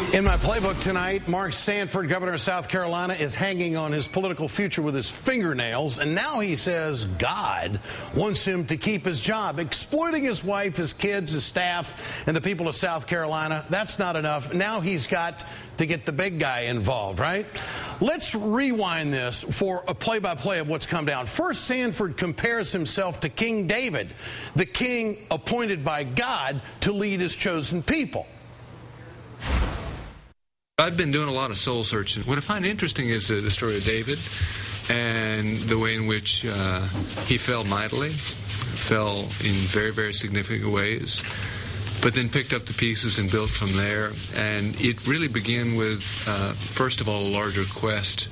In my playbook tonight, Mark Sanford, governor of South Carolina, is hanging on his political future with his fingernails, and now he says God wants him to keep his job. Exploiting his wife, his kids, his staff, and the people of South Carolina, that's not enough. Now he's got to get the big guy involved, right? Let's rewind this for a play-by-play of what's come down. First, Sanford compares himself to King David, the king appointed by God to lead his chosen people. I've been doing a lot of soul searching. What I find interesting is the story of David and the way in which he fell mightily, fell in very, very significant ways, but then picked up the pieces and built from there. And it really began with, first of all, a larger quest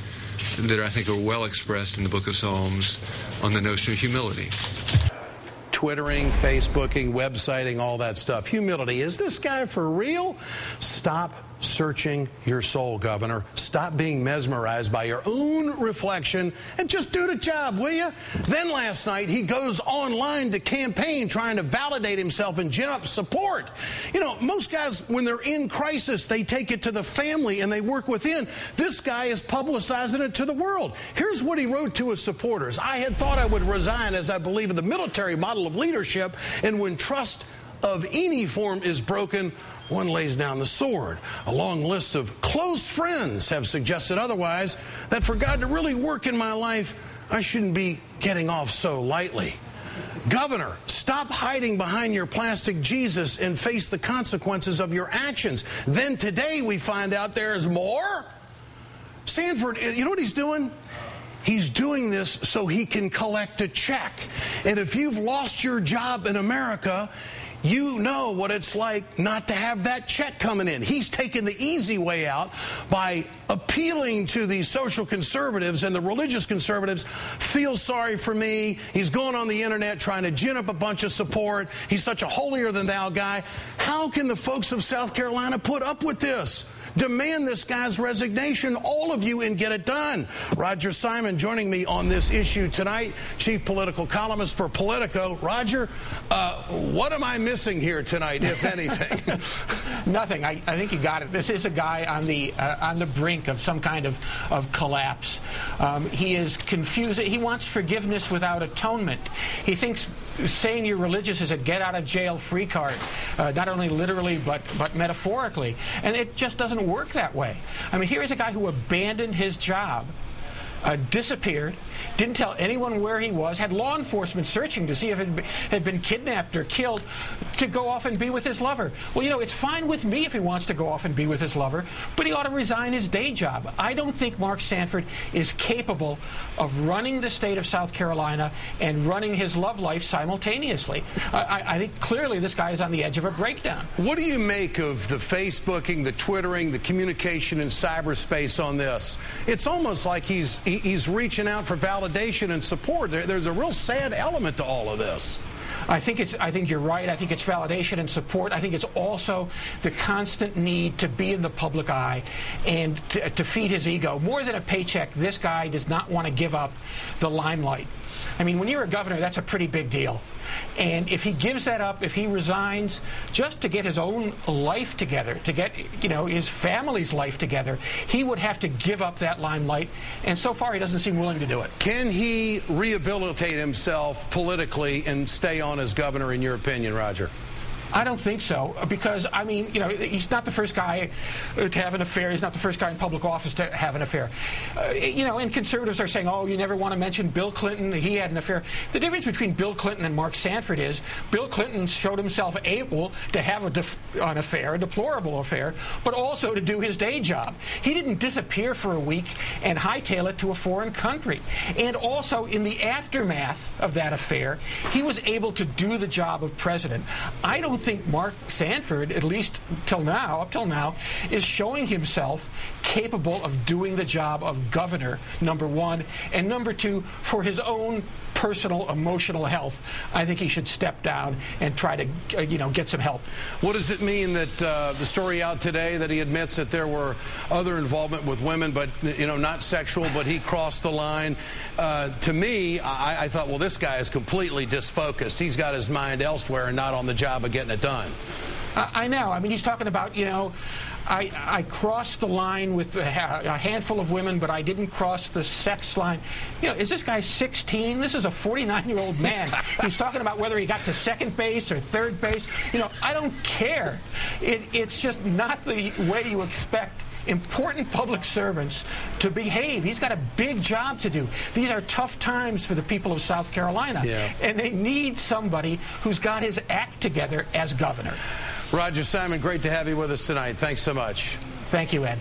that I think are well expressed in the book of Psalms on the notion of humility. Twittering, Facebooking, websiting, all that stuff. Humility. Is this guy for real? Stop searching your soul, Governor. Stop being mesmerized by your own reflection and just do the job, will you? Then last night, he goes online to campaign trying to validate himself and gin up support. You know, most guys, when they're in crisis, they take it to the family and they work within. This guy is publicizing it to the world. Here's what he wrote to his supporters. I had thought I would resign as I believe in the military model of leadership, and when trust of any form is broken, one lays down the sword. A long list of close friends have suggested otherwise, that for God to really work in my life, I shouldn't be getting off so lightly. Governor, stop hiding behind your plastic Jesus and face the consequences of your actions. Then today we find out there's more. Sanford, you know what he's doing? He's doing this so he can collect a check. And if you've lost your job in America, you know what it's like not to have that check coming in. He's taken the easy way out by appealing to the social conservatives, and the religious conservatives feel sorry for me. He's going on the internet trying to gin up a bunch of support. He's such a holier-than-thou guy. How can the folks of South Carolina put up with this? Demand this guy's resignation, all of you, and get it done. Roger Simon joining me on this issue tonight, chief political columnist for Politico. Roger, what am I missing here tonight, if anything? Nothing. I think you got it. This is a guy on the brink of some kind of collapse. He is confused. He wants forgiveness without atonement. He thinks saying you're religious is a get-out-of-jail-free card, not only literally but metaphorically. And it just doesn't work that way. I mean, here is a guy who abandoned his job, disappeared, didn't tell anyone where he was, had law enforcement searching to see if he had been kidnapped or killed, to go off and be with his lover. Well, you know, it's fine with me if he wants to go off and be with his lover, but he ought to resign his day job. I don't think Mark Sanford is capable of running the state of South Carolina and running his love life simultaneously. I think clearly this guy is on the edge of a breakdown. What do you make of the Facebooking, the Twittering, the communication in cyberspace on this? It's almost like he's reaching out for validation and support. There's a real sad element to all of this. I think you're right. I think it's validation and support. I think it's also the constant need to be in the public eye and to feed his ego. More than a paycheck, this guy does not want to give up the limelight. I mean, when you're a governor, that's a pretty big deal. And if he gives that up, if he resigns just to get his own life together, to get, you know, his family's life together, he would have to give up that limelight. And so far, he doesn't seem willing to do it. Can he rehabilitate himself politically and stay on as governor, in your opinion, Roger? I don't think so, because, I mean, you know, he's not the first guy to have an affair. He's not the first guy in public office to have an affair. You know, and conservatives are saying, oh, you never want to mention Bill Clinton. He had an affair. The difference between Bill Clinton and Mark Sanford is Bill Clinton showed himself able to have an affair, a deplorable affair, but also to do his day job. He didn't disappear for a week and hightail it to a foreign country. And also, in the aftermath of that affair, he was able to do the job of president. I don't think Mark Sanford, at least up till now, is showing himself capable of doing the job of governor, number one, and number two, for his own personal emotional health. I think he should step down and try to, get some help. What does it mean that the story out today that he admits that there were other involvement with women, but not sexual, but he crossed the line? To me, I thought, well, this guy is completely disfocused. He's got his mind elsewhere and not on the job of getting it done. I know. I mean, he's talking about, you know, I crossed the line with a handful of women, but I didn't cross the sex line. You know, is this guy 16? This is a 49-year-old man. He's talking about whether he got to second base or third base. You know, I don't care. It's just not the way you expect important public servants to behave. He's got a big job to do. These are tough times for the people of South Carolina, and they need somebody who's got his act together as governor. Roger Simon, great to have you with us tonight. Thanks so much. Thank you, Ed.